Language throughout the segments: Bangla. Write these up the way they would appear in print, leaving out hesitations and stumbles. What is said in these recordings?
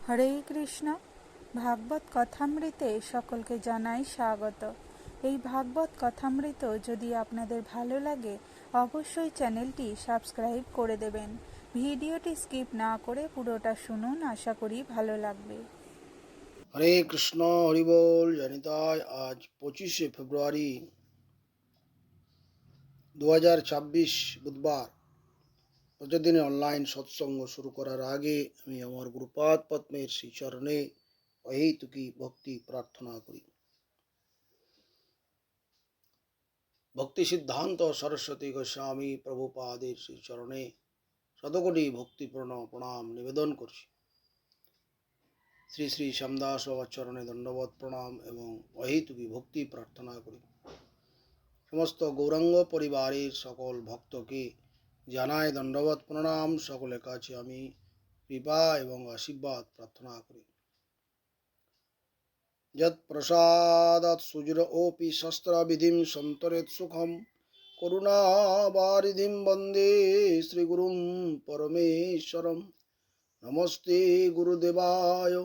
হরে কৃষ্ণ। ভাগবত কথামৃতে সকলকে জানাই স্বাগত। এই ভাগবত কথামৃত যদি আপনাদের ভালো লাগে অবশ্যই চ্যানেলটি সাবস্ক্রাইব করে দেবেন। ভিডিওটি স্কিপ না করে পুরোটা শুনুন, আশা করি ভালো লাগবে। হরে কৃষ্ণ, হরি বল। জানিতায় আজ 25শে ফেব্রুয়ারি 2026 বুধবার। প্রতিদিন অনলাইন সৎসঙ্গ শুরু করার আগে আমি আমার গুরুপাদ পদ্মের শ্রী চরণে অহেতুকি ভক্তি প্রার্থনা করি। ভক্তি সিদ্ধান্ত সরস্বতী গোস্বামী প্রভুপাদের শ্রী চরণে শতকোটি ভক্তিপূর্ণ প্রণাম নিবেদন করছি। শ্রী শ্রী শ্যামদাস বাবার চরণে দণ্ডবত প্রণাম এবং অহেতুকি ভক্তি প্রার্থনা করি। সমস্ত গৌরাঙ্গ পরিবারের সকল ভক্তকে জানাই দণ্ডবত প্রণাম। সকলের কাছে আমি কৃপা এবং আশীর্বাদ প্রার্থনা করি। যৎ প্রসাদাৎ সুজর ওপি শস্ত্রবিধিম সন্তরেৎ সুখম করুণাবারিধিম বন্দে শ্রীগুরুম পরমেশ্বরম। নমস্তে গুরুদেবায়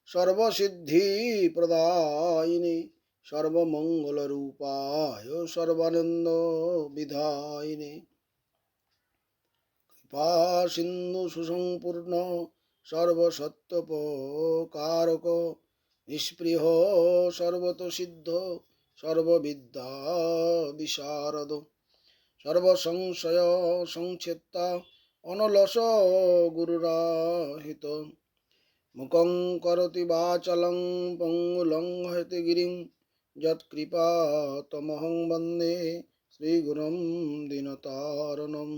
সর্বসিদ্ধি প্রদায়িনে সর্বমঙ্গলরূপায় সর্বানন্দ বিধায়িনে। কৃপা সিন্ধু সুসম্পূর্ণ সর্বসত্ত্বপকারক নিষ্পৃহ সর্বতোষিদ্ধ সর্ববিদ্যা বিশারদ সর্বসংশয় সংছেত্তা অনলস গুরুরাহিত মুখং করতি বাচলং পঙ্গুলং হয়তি গিরিং যৎকৃপা তমহং বন্দে শ্রীগুরুম দীনতারণম।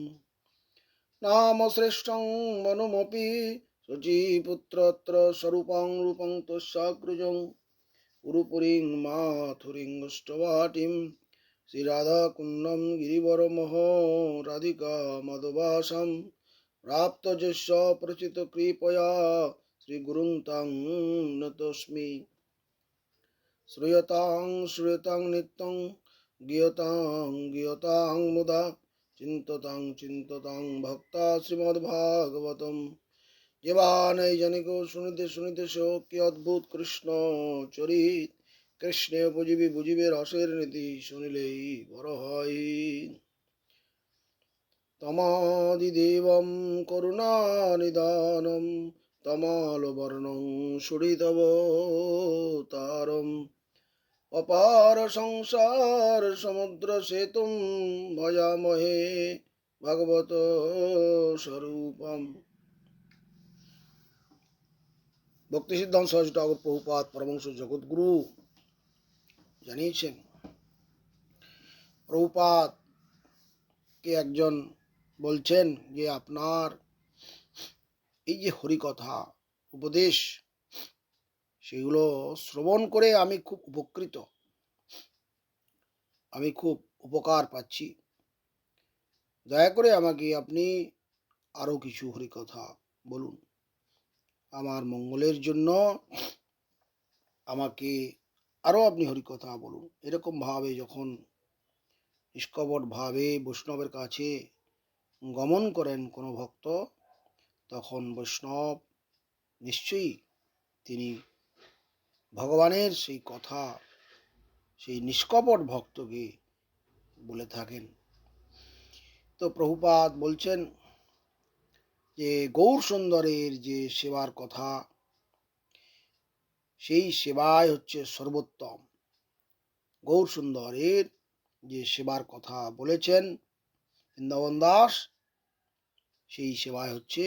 নাম শ্রেষ্ঠং মনুমপি শুচিপুত্রত্র স্বরূপং রূপং তস্যাগ্রজং গুরুপুরীং মাথুরিং অষ্টবাটিম শ্রীরাধাকুণ্ডম গিরিবরমহ রাধিকা মদবাসম প্রাপ্তযস্য প্রচিত কৃপয়া শ্রীগুরুং তাং নতস্মি। শ্রূয়তাং নিত্যং গীয়তাং মুদা চিন্ততাং ভক্তা শ্রীমদ্ভাগবতম। জীবানৈজনিকো শুনিতে কি অদ্ভুত কৃষ্ণ চরিত। কৃষ্ণে বুঝিবে রসের নীতি, শুনিলেই বড় হয়। তমাদিদেবম করুণানিধানম তমালবর্ণং সুহৃদবতারম। অপার সংসার সমুদ্র সেতুম ভজামহে ভগবত স্বরূপম। ভক্তি সিদ্ধান্ত সরস্বতী ঠাকুর প্রভুপাদ পরমহংস জগৎগুরু জানিয়েছেন, প্রভুপাদ কে একজন বলছেন যে আপনার এই যে হরিকথা উপদেশ সেগুলো শ্রবণ করে আমি খুব উপকৃত, আমি খুব উপকার পাচ্ছি। দয়া করে আমাকে আপনি আরো কিছু হরিকথা বলুন, আমার মঙ্গলের জন্য আমাকে আরো আপনি হরিকথা বলুন। এরকম ভাবে যখন নিষ্কপট ভাবে বৈষ্ণবের কাছে গমন করেন কোনো ভক্ত, তখন বৈষ্ণব নিশ্চয়ই তিনি ভগবানের সেই কথা সেই নিষ্কপট ভক্তকে বলে থাকেন। তো প্রভুপাদ বলছেন যে গৌর সুন্দরের যে সেবার কথা, সেই সেবাই হচ্ছে সর্বোত্তম। গৌর সুন্দরের যে সেবার কথা বলেছেন বৃন্দাবন দাস, সেই সেবাই হচ্ছে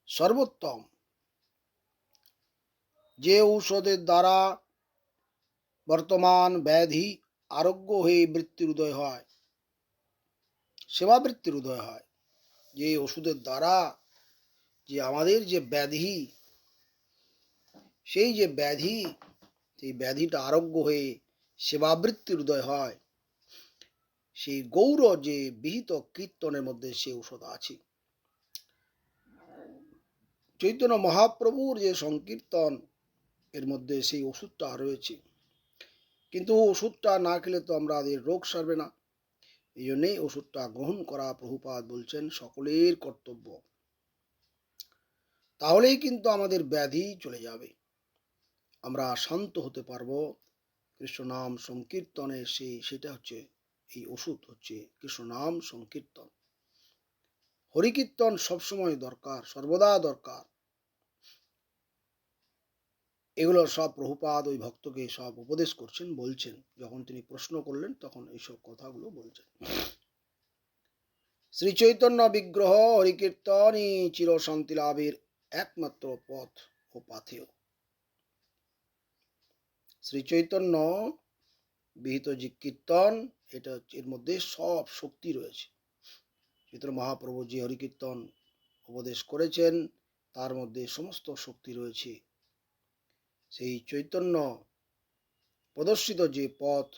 সর্বোত্তম। যে ঔষধের দ্বারা বর্তমান ব্যাধি আরোগ্য হয়ে বৃত্তির উদয় হয়, সেবা বৃত্তির উদয় হয়, যে ওষুধের দ্বারা যে আমাদের যে ব্যাধি, সেই যে ব্যাধি, সেই ব্যাধিটা আরোগ্য হয়ে সেবাবৃত্তির উদয় হয়, সেই গৌর যে বিহিত কীর্তনের মধ্যে সে ঔষধ আছে। চৈতন্য মহাপ্রভুর যে সংকীর্তন, এর মধ্যে সেই ওষুধটা রয়েছে। কিন্তু ওষুধটা না খেলে তো আমাদের রোগ সারবে না। এই জন্যেই ওষুধটা গ্রহণ করা প্রভুপাদ বলছেন সকলের কর্তব্য। তাহলেই কিন্তু আমাদের ব্যাধি চলে যাবে, আমরা শান্ত হতে পারবো। কৃষ্ণ নাম সংকীর্তনে সেটা হচ্ছে এই ওষুধ, হচ্ছে কৃষ্ণ নাম সংকীর্তন। হরিকীর্তন সবসময় দরকার, সর্বদা দরকার। এগুলো সব প্রভুপাদ ওই ভক্তকে সব উপদেশ করছেন, বলছেন। যখন তিনি প্রশ্ন করলেন তখন এইসব কথাগুলো বলছেন। শ্রী চৈতন্য বিগ্রহ হরিকীর্তনই চির শান্তি লাভের একমাত্র পথ ও পাথেয়। শ্রী চৈতন্য বিহিত যে কীর্তন, এটা এর মধ্যে সব শক্তি রয়েছে। চৈতন্য মহাপ্রভু যে হরিকীর্তন উপদেশ করেছেন তার মধ্যে সমস্ত শক্তি রয়েছে। সেই চৈতন্য প্রদর্শিত যে পথ,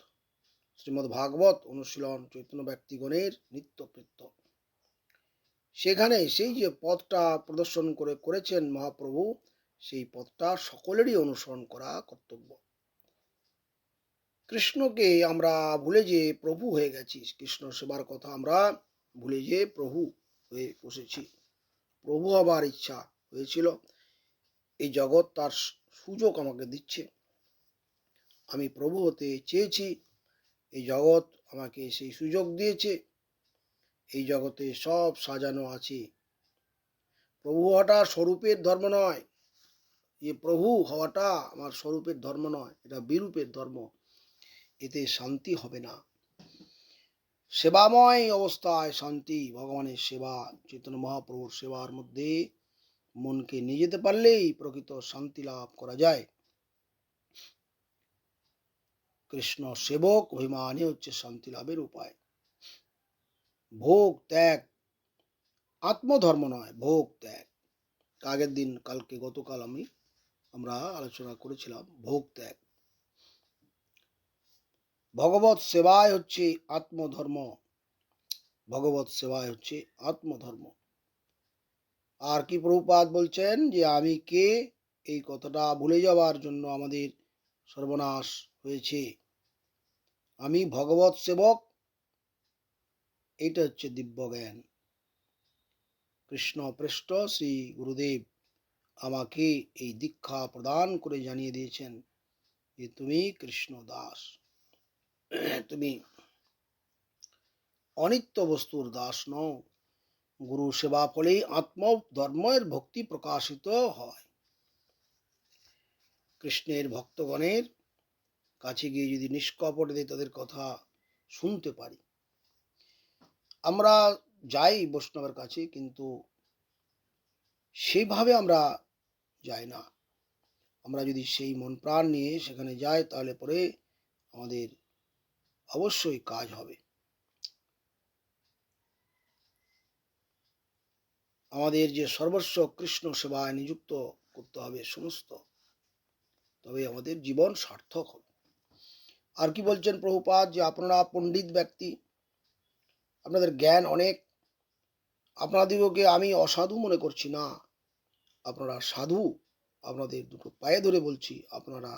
শ্রীমদ্ ভাগবত অনুশীলন চৈতন্য ব্যক্তিগণের নিত্যকৃত্য, সেখানে সেই যে পথটা প্রদর্শন করেছেন মহাপ্রভু, সেই পথটা সকলেরই অনুসরণ করা কর্তব্য। কৃষ্ণকে আমরা ভুলে যে প্রভু হয়ে গেছি, কৃষ্ণ সেবার কথা আমরা ভুলে যে প্রভু হয়ে বসেছি। প্রভু হবার ইচ্ছা হয়েছিল, এই জগৎ তার সুযোগ আমাকে দিচ্ছে। আমি প্রভু হতে চেয়েছি, এই জগৎ আমাকে সেই সুযোগ দিয়েছে। এই জগতে সব সাজানো আছে। প্রভু হওয়াটা স্বরূপের ধর্ম নয়, যে প্রভু হওয়াটা আমার স্বরূপের ধর্ম নয়, এটা বিরূপের ধর্ম। এতে শান্তি হবে না। সেবাময় অবস্থায় শান্তি, ভগবানের সেবা, চৈতন্য মহাপ্রভুর সেবার মধ্যে মনকে নিয়ে যেতে পারলেই প্রকৃত শান্তি লাভ করা যায়। কৃষ্ণ সেবক অভিমানই হচ্ছে শান্তি লাভের উপায়। ভোগ ত্যাগ আত্মধর্ম নয়, ভোগ ত্যাগ। আগের দিন গতকাল আমরা আলোচনা করেছিলাম ভোগ ত্যাগ। ভগবত সেবায় হচ্ছে আত্মধর্ম, ভগবত সেবায় হচ্ছে আত্মধর্ম। আর কি প্রভুপাদ বলছেন যে আমি কে, এই কথাটা ভুলে যাওয়ার জন্য আমাদের সর্বনাশ হয়েছে। আমি ভগবত সেবক, এটা হচ্ছে দিব্য জ্ঞান। কৃষ্ণ পৃষ্ঠ শ্রী গুরুদেব আমাকে এই দীক্ষা প্রদান করে জানিয়ে দিয়েছেন যে তুমি কৃষ্ণ দাস, তুমি অনিত্য বস্তুর দাস নও। গুরু সেবা ফলেই আত্মধর্মের ভক্তি প্রকাশিত হয়। কৃষ্ণের ভক্তগণের কাছে গিয়ে যদি নিষ্কপটে তাদের কথা শুনতে পারি, আমরা যাই বৈষ্ণবের কাছে, কিন্তু সেইভাবে আমরা যাই না। আমরা যদি সেই মন প্রাণ নিয়ে সেখানে যাই, তাহলে পরে আমাদের অবশ্যই কাজ হবে। আমাদের যে সর্বস্ব কৃষ্ণ সেবায় নিযুক্ত করতে হবে সমস্ত, তবে আমাদের জীবন সার্থক হবে। আর কি বলছেন প্রভুপাদ, যে আপনারা পণ্ডিত ব্যক্তি, আপনাদের জ্ঞান অনেক, আপনাদিগকে আমি অসাধু মনে করছি না, আপনারা সাধু। আপনাদের দুটো পায়ে ধরে বলছি, আপনারা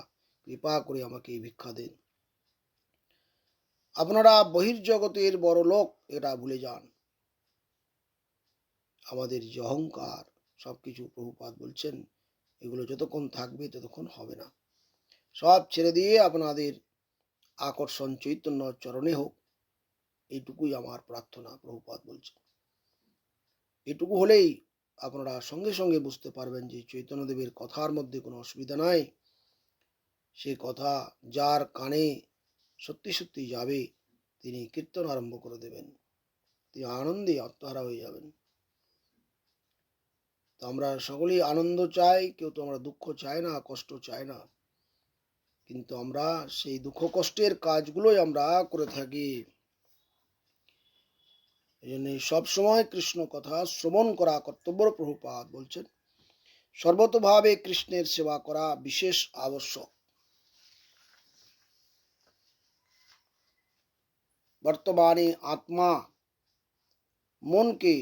কৃপা করে আমাকে ভিক্ষা দেন। আপনারা বহির্জগতের বড় লোক, এটা ভুলে যান। আমাদের যে অহংকার, সবকিছু প্রভুপাদ বলছেন এগুলো যতক্ষণ থাকবে ততক্ষণ হবে না। সব ছেড়ে দিয়ে আপনাদের আকর্ষণ চৈতন্য চরণে হোক, এইটুকুই আমার প্রার্থনা। প্রভুপাদ বলছেন এটুকু হলেই আপনারা সঙ্গে সঙ্গে বুঝতে পারবেন যে চৈতন্যদেবের কথার মধ্যে কোনো অসুবিধা নাই। সে কথা যার কানে সত্যি সত্যি যাবে, তিনি কীর্তন আরম্ভ করে দেবেন, তিনি আনন্দে আত্মহারা হয়ে যাবেন। তো আমরা সকলেই আনন্দ চাই, কেউ তো আমরা দুঃখ চাই না, কষ্ট চাই না, কিন্তু আমরা সেই দুঃখ কষ্টের কাজগুলোই আমরা করে থাকি। এই জন্য সবসময় কৃষ্ণ কথা শ্রবণ করা কর্তব্য। প্রভুপাদ বলছেন সর্বতোভাবে কৃষ্ণের সেবা করা বিশেষ আবশ্যক। বর্তমানে আত্মা মনকে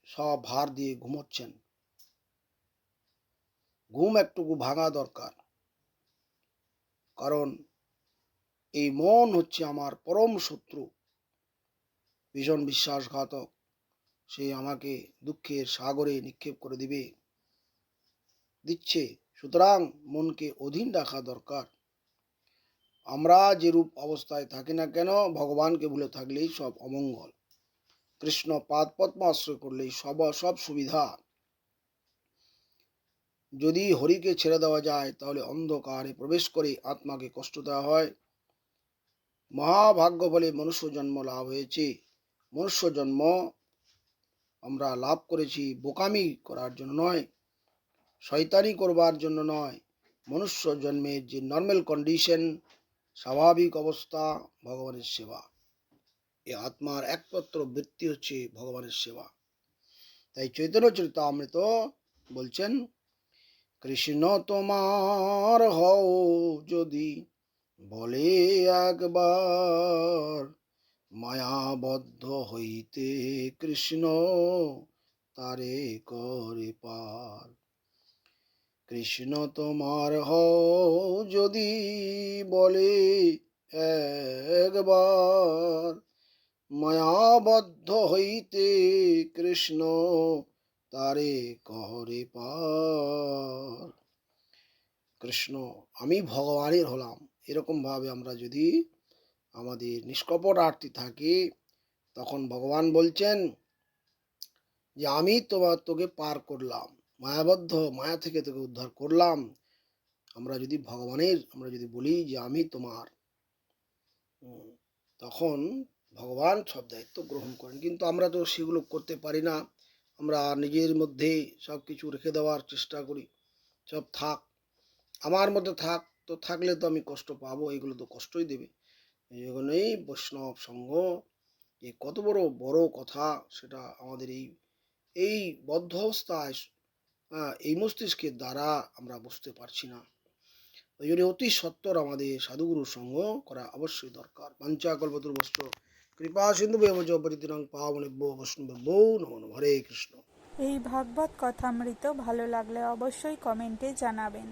সব ভার দিয়ে ঘুমোচ্ছেন। ঘুম একটুকু ভাঙা দরকার, কারণ এই মন হচ্ছে আমার পরম শত্রু, ভীষণ বিশ্বাসঘাতক। সে আমাকে দুঃখের সাগরে নিক্ষেপ করে দিবে। দিচ্ছে, সুতরাং মনকে অধীন রাখা দরকার। আমরা যেরূপ অবস্থায় থাকি না কেন, ভগবানকে ভুলে থাকলেই সব অমঙ্গল। কৃষ্ণ পাদ পদ্ম আশ্রয় করলেই সব সুবিধা। যদি হরিকে ছেড়ে দেওয়া যায় তাহলে অন্ধকারে প্রবেশ করে আত্মাকে কষ্ট দেওয়া হয়। মহাভাগ্য বলে মনুষ্য জন্ম লাভ হয়েছে। মনুষ্য জন্ম আমরা লাভ করেছি বোকামি করার জন্য নয়, শয়তানি করবার জন্য নয়। মনুষ্য জন্মের যে নর্মাল কন্ডিশন, স্বাভাবিক অবস্থা, ভগবানের সেবা। এই আত্মার একমাত্র বৃত্তি হচ্ছে ভগবানের সেবা। তাই চৈতন্য চরিতামৃত বলছেন, কৃষ্ণ তোমার হও যদি বলে একবার, মায়াবদ্ধ হইতে কৃষ্ণ তারে করে পার। কৃষ্ণ তোমার হও যদি বলে একবার, মায়াবদ্ধ হইতে কৃষ্ণ তারে করে পার। কৃষ্ণ আমি ভগবানের হলাম, এরকম ভাবে আমরা যদি আমাদের নিষ্কপট আরতি থাকি, তখন ভগবান বলছেন যে আমি তোকে পার করলাম, মায়া থেকে তোকে উদ্ধার করলাম। আমরা যদি বলি যে আমি তোমার, তখন ভগবান সব দায়িত্ব গ্রহণ করেন। কিন্তু আমরা তো সেগুলো করতে পারি না। আমরা নিজের মধ্যে সব কিছু রেখে দেওয়ার চেষ্টা করি, সব থাক, আমার মধ্যে থাক, তো থাকলে তো আমি কষ্ট পাবো, এগুলো তো কষ্টই দেবে। এই জন্যই বৈষ্ণব সঙ্গ যে কত বড় বড় কথা, সেটা আমাদের এই বদ্ধ অবস্থায় এই মস্তিষ্কের দ্বারা আমরা বুঝতে পারছি না। ওই জন্য অতি সত্বর আমাদের সাধুগুরুর সঙ্গ করা অবশ্যই দরকার। বাঞ্ছা কল্পতরুভ্যশ্চ কৃপা সিন্ধুভ্যেব পতিতানাং পাবনেভ্যো বৈষ্ণবেভ্যো নমো নমঃ। হরে কৃষ্ণ। এই ভাগবত কথামৃত ভালো লাগলে অবশ্যই কমেন্টে জানাবেন।